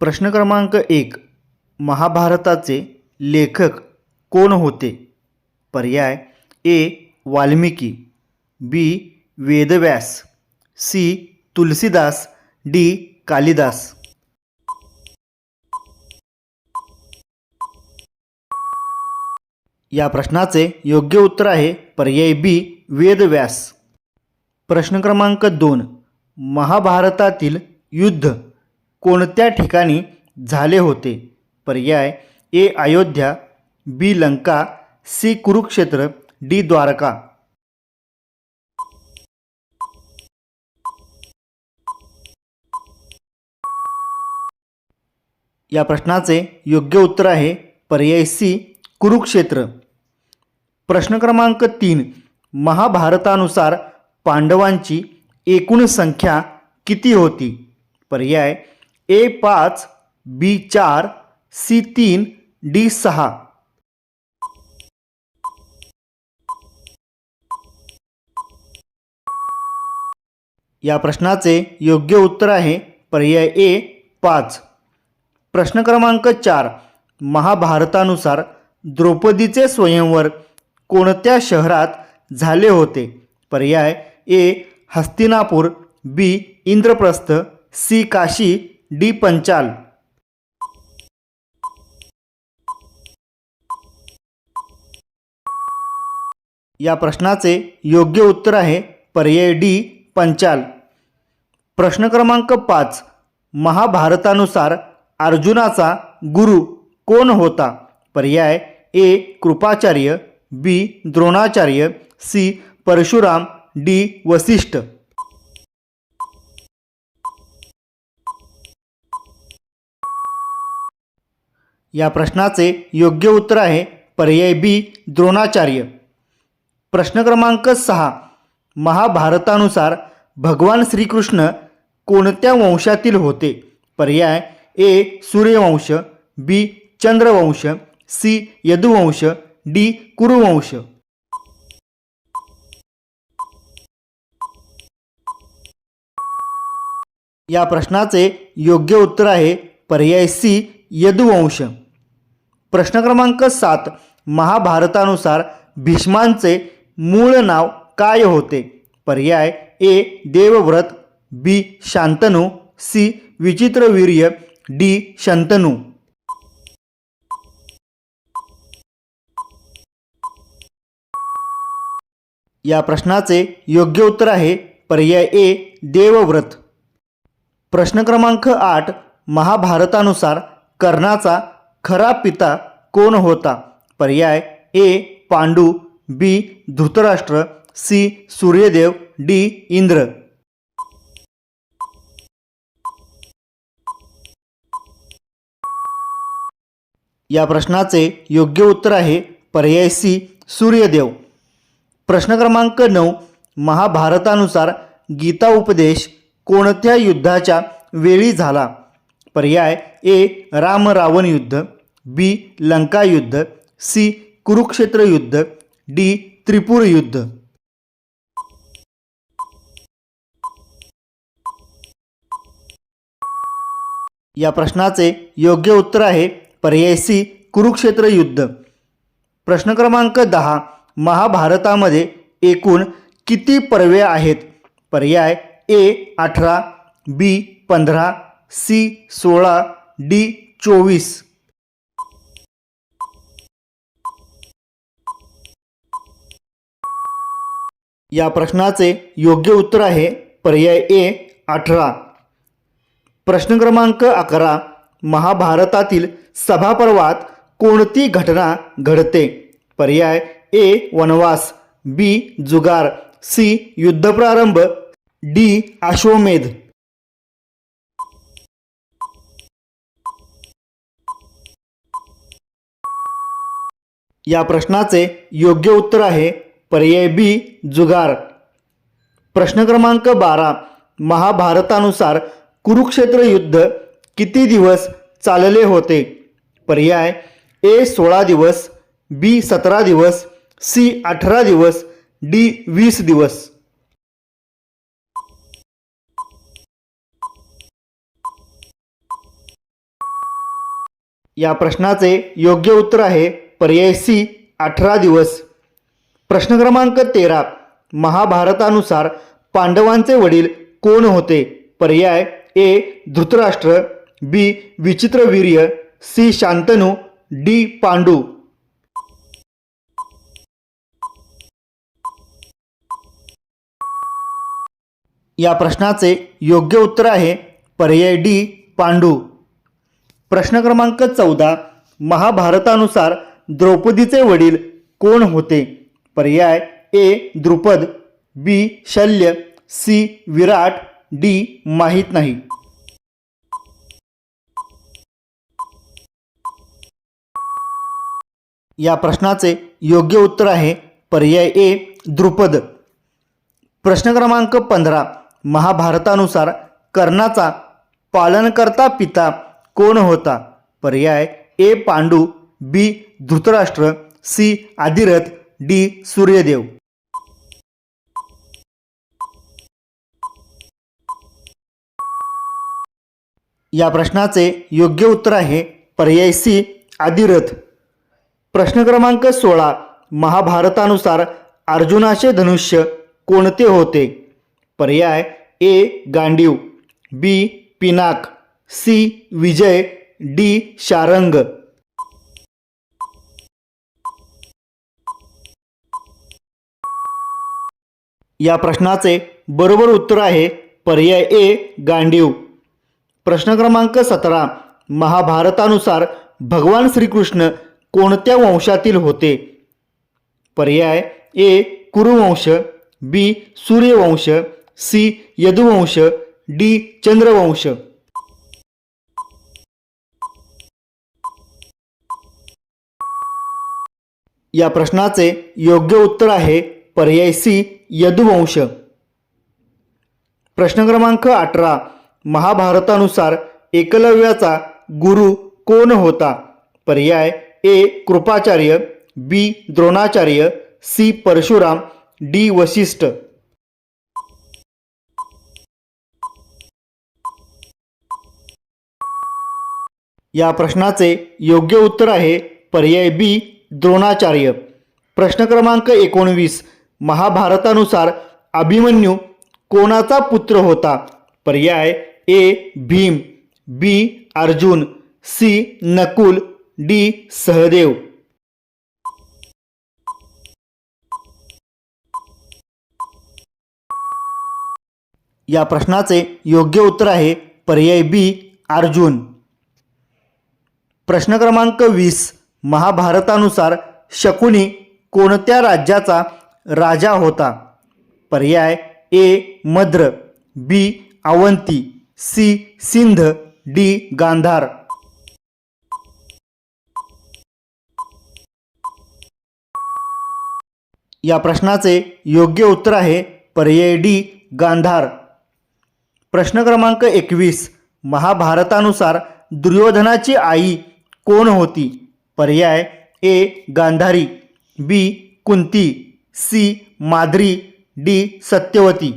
प्रश्न क्रमांक 1. महाभारताचे लेखक कोण होते? पर्याय ए. वाल्मिकी, बी. वेदव्यास, सी. तुलसीदास, डी. कालिदास. या प्रश्नाचे योग्य उत्तर आहे पर्याय बी. वेदव्यास. प्रश्न क्रमांक 2. महाभारतातील युद्ध कोणत्या ठिकाणी झाले होते? पर्याय ए. अयोध्या, बी. लंका, सी. कुरुक्षेत्र, डी. द्वारका. या प्रश्नाचे योग्य उत्तर आहे पर्याय सी. कुरुक्षेत्र. प्रश्न क्रमांक 3. महाभारतानुसार पांडवांची एकूण संख्या किती होती? पर्याय ए. 5, बी. 4, सी. 3, डी. 6. या प्रश्नाचे योग्य उत्तर आहे पर्याय ए. 5. प्रश्न क्रमांक 4. महाभारतानुसार द्रौपदीचे स्वयंवर कोणत्या शहरात झाले होते? पर्याय ए. हस्तिनापुर, बी. इंद्रप्रस्थ, सी. काशी, डी. पंचाल. या प्रश्नाचे योग्य उत्तर आहे पर्याय डी. पंचाल. प्रश्न क्रमांक 5. महाभारतानुसार अर्जुनाचा गुरु कोण होता? पर्याय ए. कृपाचार्य, बी. द्रोणाचार्य, सी. परशुराम, डी. वसिष्ठ. या प्रश्नाचे योग्य उत्तर आहे पर्याय बी. द्रोणाचार्य. प्रश्न क्रमांक 6. महाभारतानुसार भगवान श्रीकृष्ण कोणत्या वंशातील होते? पर्याय ए. सूर्यवंश, बी. चंद्रवंश, सी. यदुवंश, डी. कुरुवंश. या प्रश्नाचे योग्य उत्तर आहे पर्याय सी. यदुवंश. प्रश्न क्रमांक 7. महाभारतानुसार भीष्मांचे मूळ नाव काय होते? पर्याय ए. देवव्रत, बी. शांतनु, सी. विचित्रवीर्य, डी. शंतनु. या प्रश्नाचे योग्य उत्तर आहे पर्याय ए. देवव्रत. प्रश्न क्रमांक 8. महाभारतानुसार कर्णाचा खरा पिता कोण होता? पर्याय ए. पांडू, बी. धृतराष्ट्र, सी. सूर्यदेव, डी. इंद्र. या प्रश्नाचे योग्य उत्तर आहे पर्याय सी. सूर्यदेव. प्रश्न क्रमांक 9. महाभारतानुसार गीता उपदेश कोणत्या युद्धाच्या वेळी झाला? पर्याय ए. राम रावण युद्ध, बी. लंका युद्ध, सी. कुरुक्षेत्र युद्ध, डी. त्रिपुर युद्ध. या प्रश्नाचे योग्य उत्तर आहे पर्याय सी. कुरुक्षेत्र युद्ध. प्रश्न क्रमांक 10. महाभारतामध्ये एकूण किती पर्वे आहेत? पर्याय ए. 18, बी. 15, सी. 16, डी. 24. या प्रश्नाचे योग्य उत्तर आहे पर्याय ए. 18. प्रश्न क्रमांक 11. महाभारतातील सभापर्वात कोणती घटना घडते? पर्याय ए. वनवास, बी. जुगार, सी. युद्धप्रारंभ, डी. अश्वमेध. या प्रश्नाचे योग्य उत्तर आहे पर्याय बी. जुगार. प्रश्न क्रमांक 12. महाभारतानुसार कुरुक्षेत्र युद्ध किती दिवस चालले होते? पर्याय ए. 16 दिवस, बी. 17 दिवस, सी. 18 दिवस, डी. 20 दिवस. या प्रश्नाचे योग्य उत्तर आहे पर्याय सी 18 दिवस. प्रश्न क्रमांक 13. महाभारतानुसार पांडवांचे वडील कोण होते? पर्याय ए धृतराष्ट्र, बी विचित्रवीर्य, सी शांतनु, डी पांडू. या प्रश्नाचे योग्य उत्तर आहे पर्याय डी पांडू. प्रश्न क्रमांक 14. महाभारतानुसार द्रौपदीचे वडील कोण होते? पर्याय ए द्रुपद, बी शल्य, सी विराट, डी माहीत नाही. या प्रश्नाचे योग्य उत्तर आहे पर्याय ए द्रुपद. प्रश्न क्रमांक 15. महाभारतानुसार कर्णाचा पालनकर्ता पिता कोण होता? पर्याय ए पांडू, बी धृतराष्ट्र, सी आदिरथ, डी सूर्यदेव. या प्रश्नाचे योग्य उत्तर आहे पर्याय सी आदिरथ. प्रश्न क्रमांक 16. महाभारतानुसार अर्जुनाचे धनुष्य कोणते होते? पर्याय ए गांडीव, बी पिनाक, सी विजय, डी शारंग. या प्रश्नाचे बरोबर उत्तर आहे पर्याय ए गांडीव. प्रश्न क्रमांक 17. महाभारतानुसार भगवान श्रीकृष्ण कोणत्या वंशातील होते? पर्याय ए कुरुवंश, बी सूर्यवंश, सी यदुवंश, डी चंद्रवंश. या प्रश्नाचे योग्य उत्तर आहे पर्याय सी यदुवंश. प्रश्न क्रमांक 18. महाभारतानुसार एकलव्याचा गुरु कोण होता? पर्याय ए कृपाचार्य, बी द्रोणाचार्य, सी परशुराम, डी वशिष्ठ. या प्रश्नाचे योग्य उत्तर आहे पर्याय बी द्रोणाचार्य. प्रश्न क्रमांक 19. महाभारतानुसार अभिमन्यू कोणाचा पुत्र होता? पर्याय ए भीम, बी अर्जुन, सी नकुल, डी सहदेव. या प्रश्नाचे योग्य उत्तर आहे पर्याय बी अर्जुन. प्रश्न क्रमांक 20. महाभारतानुसार शकुनी कोणत्या राज्याचा राजा होता? पर्याय ए मद्र, बी अवंती, सी सिंध, डी गांधार. या प्रश्नाचे योग्य उत्तर आहे पर्याय डी गांधार. प्रश्न क्रमांक 21. महाभारतानुसार दुर्योधनाची आई कोण होती? पर्याय ए गांधारी, बी कुंती, सी माद्री, डी सत्यवती.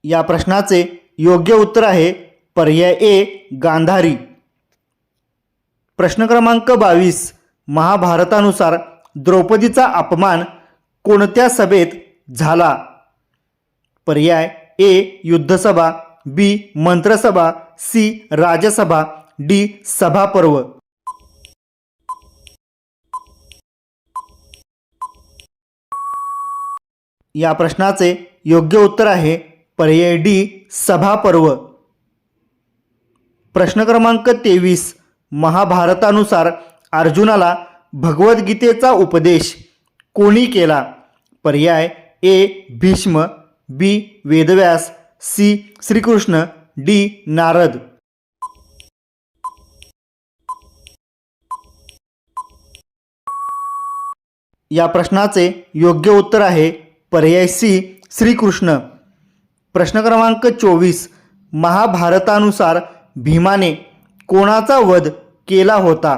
या प्रश्नाचे योग्य उत्तर आहे पर्याय ए गांधारी. प्रश्न क्रमांक 22. महाभारतानुसार द्रौपदीचा अपमान कोणत्या सभेत झाला? पर्याय ए युद्धसभा, बी मंत्रसभा, सी राजसभा, डी सभापर्व. या प्रश्नाचे योग्य उत्तर आहे पर्याय डी सभापर्व. प्रश्न क्रमांक 23. महाभारतानुसार अर्जुनाला भगवद्गीतेचा उपदेश कोणी केला? पर्याय ए भीष्म, बी वेदव्यास, सी श्रीकृष्ण, डी नारद. या प्रश्नाचे योग्य उत्तर आहे पर्याय सी श्रीकृष्ण. प्रश्न क्रमांक 24. महाभारतानुसार भीमाने कोणाचा वध केला होता?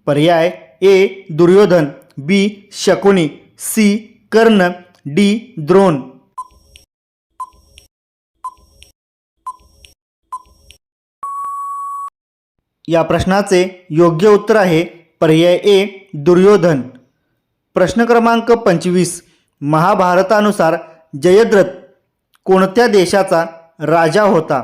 पर्याय ए दुर्योधन, बी शकुनी, सी कर्ण, डी द्रोण. या प्रश्नाचे योग्य उत्तर आहे पर्याय ए दुर्योधन. प्रश्न क्रमांक 25. महाभारतानुसार जयद्रथ कोणत्या देशाचा राजा होता?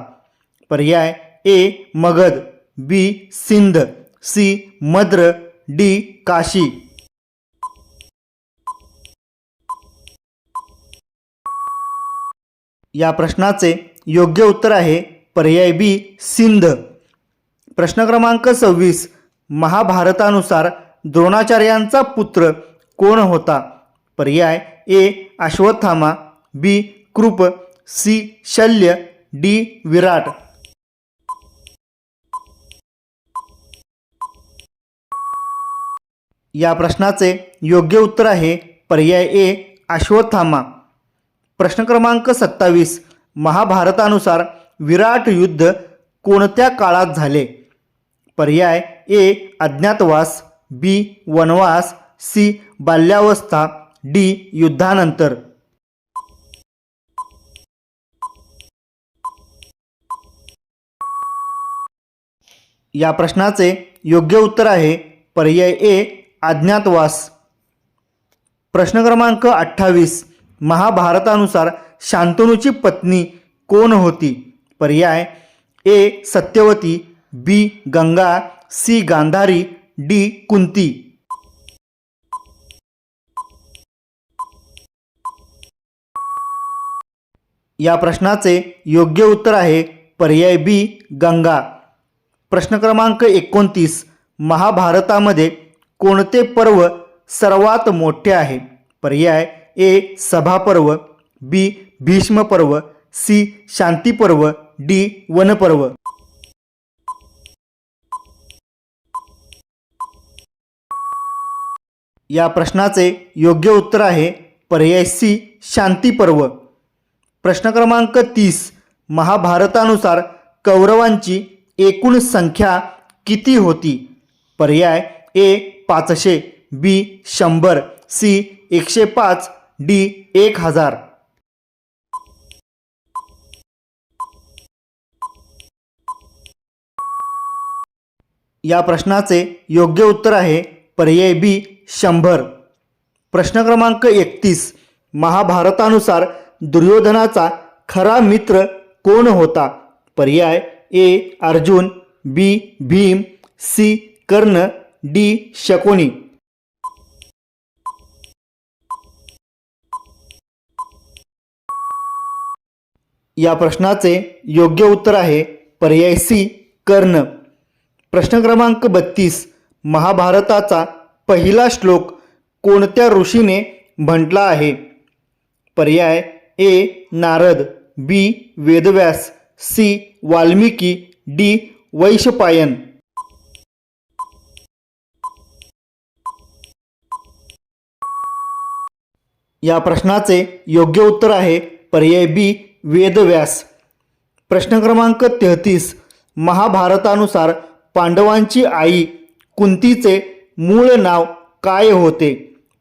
पर्याय ए मगध, बी सिंध, सी मद्र, डी काशी. या प्रश्नाचे योग्य उत्तर आहे पर्याय बी सिंध. प्रश्न क्रमांक 26. महाभारतानुसार द्रोणाचार्यांचा पुत्र कोण होता? पर्याय ए अश्वत्थामा, बी कृप, सी शल्य, डी विराट. या प्रश्नाचे योग्य उत्तर आहे पर्याय ए अश्वत्थामा. प्रश्न क्रमांक 27. महाभारतानुसार विराट युद्ध कोणत्या काळात झाले? पर्याय ए अज्ञातवास, बी वनवास, सी बाल्यावस्था, डी युद्धानंतर. या प्रश्नाचे योग्य उत्तर आहे पर्याय ए अज्ञातवास. प्रश्न क्रमांक 28. महाभारतानुसार शांतनूची पत्नी कोण होती? पर्याय ए सत्यवती, बी गंगा, सी गांधारी, डी कुंती. या प्रश्नाचे योग्य उत्तर आहे पर्याय बी गंगा. प्रश्न क्रमांक 29. महाभारतामध्ये कोणते पर्व सर्वात मोठे आहे? पर्याय ए सभापर्व, बी भीष्म पर्व, सी शांती पर्व, डी वनपर्व. या प्रश्नाचे योग्य उत्तर आहे पर्याय सी शांती पर्व. प्रश्न क्रमांक 30. महाभारतानुसार कौरवांची एकूण संख्या किती होती? पर्याय ए 500, बी 100, सी 105, डी 1000. या प्रश्नाचे योग्य उत्तर आहे पर्याय बी 100. प्रश्न क्रमांक 31. महाभारतानुसार दुर्योधनाचा खरा मित्र कोण होता? पर्याय ए अर्जुन, बी भीम, सी कर्ण, डी शकुनी. या प्रश्नाचे योग्य उत्तर आहे पर्याय सी कर्ण. प्रश्न क्रमांक 32. महाभारताचा पहिला श्लोक कोणत्या ऋषीने म्हटला आहे? पर्याय ए नारद, बी वेदव्यास, सी वाल्मिकी, डी वैशंपायन. या प्रश्नाचे योग्य उत्तर आहे पर्याय बी वेदव्यास. प्रश्न क्रमांक 33. महाभारतानुसार पांडवांची आई कुंतीचे मूळ नाव काय होते?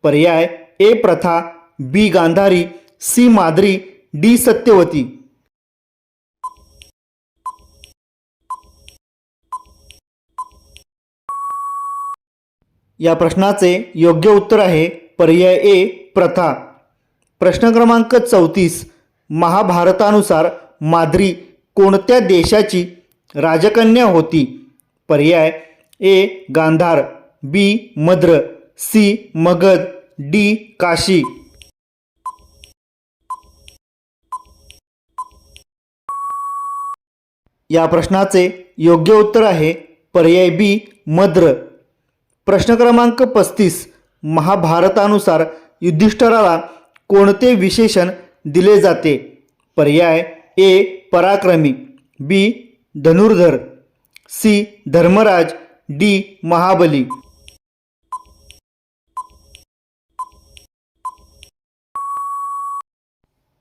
पर्याय ए प्रथा, बी गांधारी, सी माद्री, डी सत्यवती. या प्रश्नाचे योग्य उत्तर आहे पर्याय ए प्रथा. प्रश्न क्रमांक 34. महाभारतानुसार माद्री कोणत्या देशाची राजकन्या होती? पर्याय ए गांधार, बी मद्र, सी मगध, डी काशी. या प्रश्नाचे योग्य उत्तर आहे पर्याय बी मद्र. प्रश्न क्रमांक 35. महाभारतानुसार युधिष्ठिराला कोणते विशेषण दिले जाते? पर्याय ए पराक्रमी, बी धनुर्धर, सी धर्मराज, डी महाबली.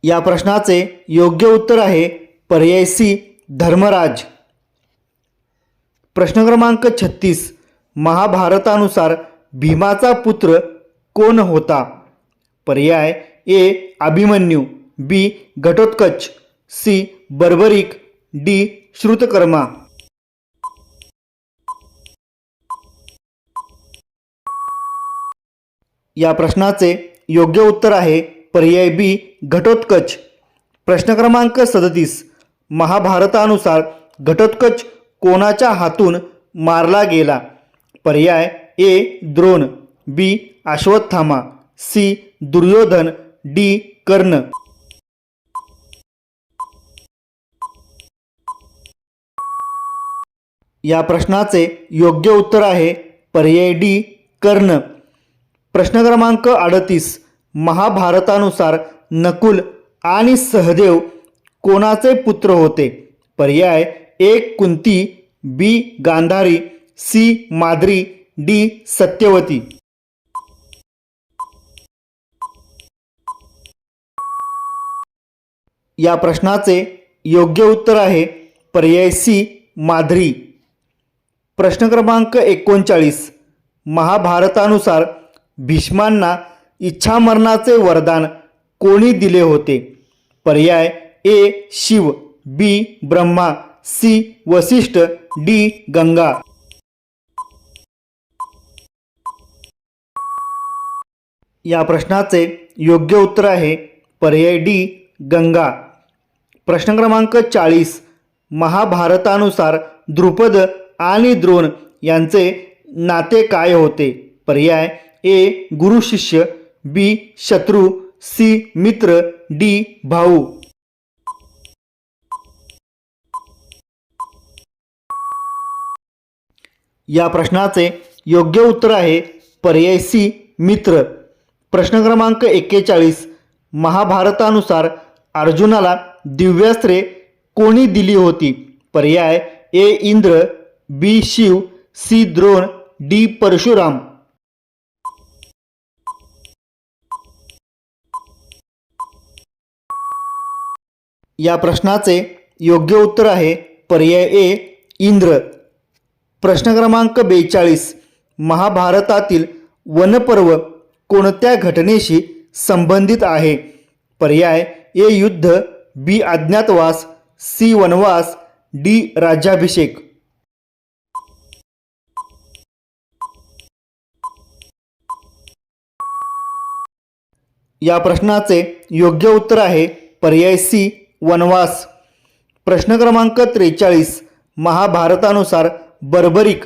या प्रश्नाचे योग्य उत्तर आहे पर्याय सी धर्मराज. प्रश्न क्रमांक 36. महाभारतानुसार भीमाचा पुत्र कोण होता? पर्याय ए अभिमन्यू, बी घटोत्कच, सी बर्बरिक, डी श्रुतकर्मा. या प्रश्नाचे योग्य उत्तर आहे पर्याय बी घटोत्कच. प्रश्न क्रमांक 37. महाभारतानुसार घटोत्कच कोणाच्या हातून मारला गेला? पर्याय ए द्रोण, बी अश्वत्थामा, सी दुर्योधन, डी कर्ण. या प्रश्नाचे योग्य उत्तर आहे पर्याय डी कर्ण. प्रश्न क्रमांक 38. महाभारतानुसार नकुल आणि सहदेव कोणाचे पुत्र होते? पर्याय ए कुंती, बी गांधारी, सी माद्री, डी सत्यवती. या प्रश्नाचे योग्य उत्तर आहे पर्याय सी माद्री. प्रश्न क्रमांक 39. महाभारतानुसार भीष्मांना इच्छामरणाचे वरदान कोणी दिले होते? पर्याय ए शिव, बी ब्रह्मा, सी वसिष्ठ, डी गंगा. या प्रश्नाचे योग्य उत्तर आहे पर्याय डी गंगा. प्रश्न क्रमांक 40. महाभारतानुसार द्रुपद आणि द्रोण यांचे नाते काय होते? पर्याय ए गुरु शिष्य, बी शत्रू, सी मित्र, डी भाऊ. या प्रश्नाचे योग्य उत्तर आहे पर्याय सी मित्र. प्रश्न क्रमांक 41. महाभारतानुसार अर्जुनाला दिव्यास्त्रे कोणी दिली होती? पर्याय ए इंद्र, बी शिव, सी द्रोण, डी परशुराम. या प्रश्नाचे योग्य उत्तर आहे पर्याय ए इंद्र. प्रश्न क्रमांक 42. महाभारतातील वनपर्व कोणत्या घटनेशी संबंधित आहे? पर्याय ए युद्ध, बी अज्ञातवास, सी वनवास, डी राज्याभिषेक. या प्रश्नाचे योग्य उत्तर आहे पर्याय सी वनवास. प्रश्न क्रमांक 43. महाभारतानुसार बर्बरिक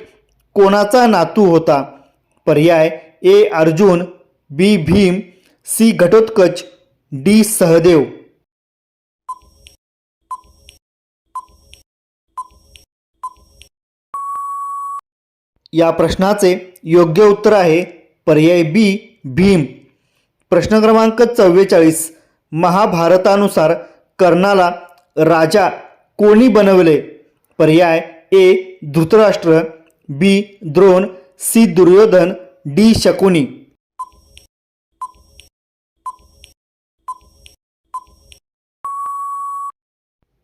कोणाचा नातू होता? पर्याय ए अर्जुन, बी भीम, सी घटोत्कच, डी सहदेव. या प्रश्नाचे योग्य उत्तर आहे पर्याय बी भीम. प्रश्न क्रमांक 44. महाभारतानुसार कर्णाला राजा कोणी बनवले? पर्याय ए धृतराष्ट्र, बी द्रोण, सी दुर्योधन, डी शकुनी.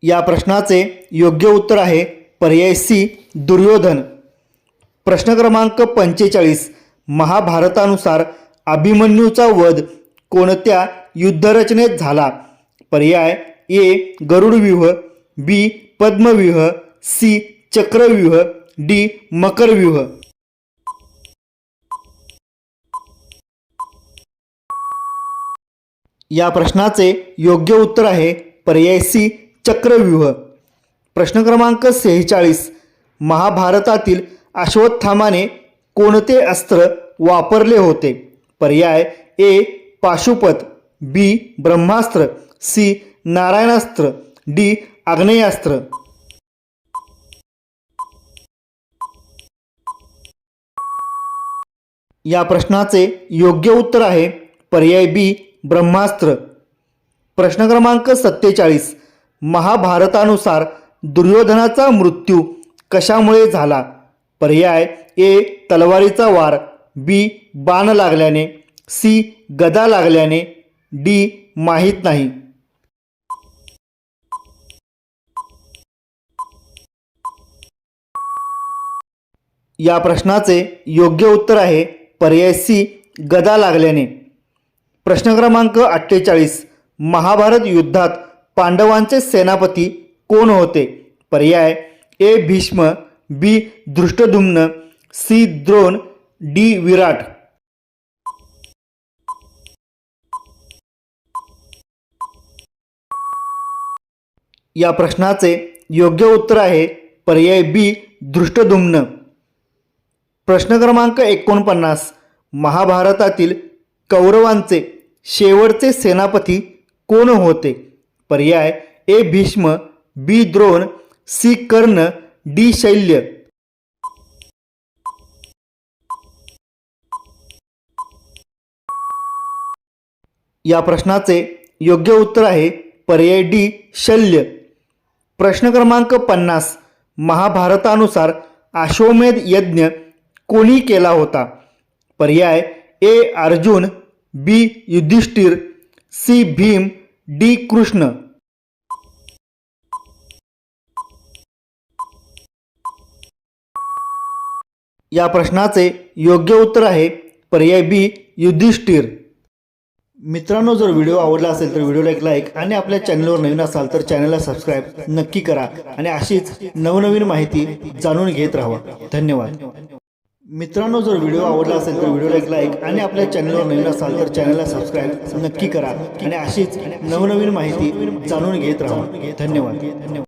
या प्रश्नाचे योग्य उत्तर आहे पर्याय सी दुर्योधन. प्रश्न क्रमांक 45. महाभारतानुसार अभिमन्यूचा वध कोणत्या युद्धरचनेत झाला? पर्याय ए गरुडव्यूह, बी पद्मव्यूह, सी चक्रव्यूह, डी मकरव्यूह. या प्रश्नाचे योग्य उत्तर आहे पर्याय सी चक्रव्यूह. प्रश्न क्रमांक 46. महाभारतातील अश्वत्थामाने कोणते अस्त्र वापरले होते? पर्याय ए पाशुपत, बी ब्रह्मास्त्र, सी नारायणास्त्र, डी आग्नेयास्त्र. या प्रश्नाचे योग्य उत्तर आहे पर्याय बी ब्रह्मास्त्र. प्रश्न क्रमांक 47. महाभारतानुसार दुर्योधनाचा मृत्यू कशामुळे झाला? पर्याय ए तलवारीचा वार, बी बाण लागल्याने, सी गदा लागल्याने, डी माहीत नाही. या प्रश्नाचे योग्य उत्तर आहे पर्याय सी गदा लागल्याने. प्रश्न क्रमांक 48. महाभारत युद्धात पांडवांचे सेनापती कोण होते? पर्याय ए भीष्म, बी धृष्टद्युम्न, सी द्रोण, डी विराट. या प्रश्नाचे योग्य उत्तर आहे पर्याय बी धृष्टद्युम्न. प्रश्न क्रमांक 49. महाभारतातील कौरवांचे शेवटचे सेनापती कोण होते? पर्याय ए भीष्म, बी द्रोण, सी कर्ण, डी शल्य. या प्रश्नाचे योग्य उत्तर आहे पर्याय डी शल्य. प्रश्न क्रमांक 50. महाभारतानुसार अश्वमेध यज्ञ कोणी केला होता? पर्याय ए अर्जुन, बी युधिष्ठिर, सी भीम, डी कृष्ण. या प्रश्नाचे योग्य उत्तर आहे पर्याय बी युधिष्ठिर. मित्रांनो, जर व्हिडिओ आवडला असेल तर व्हिडिओला एक लाईक आणि आपल्या चॅनलवर नवीन असाल तर चॅनलला सबस्क्राईब नक्की करा आणि अशीच नवनवीन माहिती जाणून घेत राहा. धन्यवाद. मित्रांनो, जर व्हिडिओ आवडला असेल तर व्हिडिओला एक लाईक आणि आपल्या चॅनलवर नवीन असाल तर चॅनलला सबस्क्राईब नक्की करा आणि अशीच नवनवीन माहिती जाणून घेत राहा. धन्यवाद.